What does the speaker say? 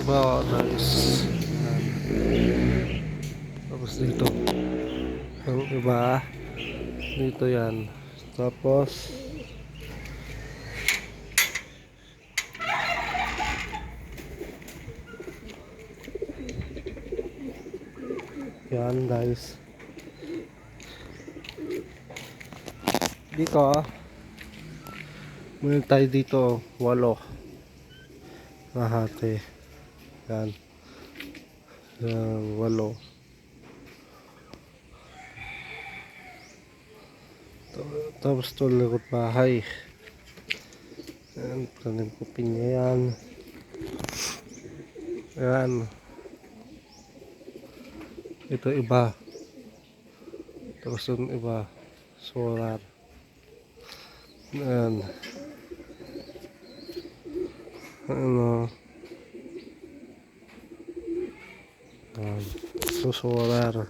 iba guys. Yan. Tapos dito ang iba dito yan. Tapos yan guys. Dito meron tayo dito 8 nahati. Yan. Yan 8. Tapos ito likod bahay. Yan, tanim ko pinya yan. Yan. Ito iba. Tapos yung iba solar. Yan. Ano. Yan. So solar.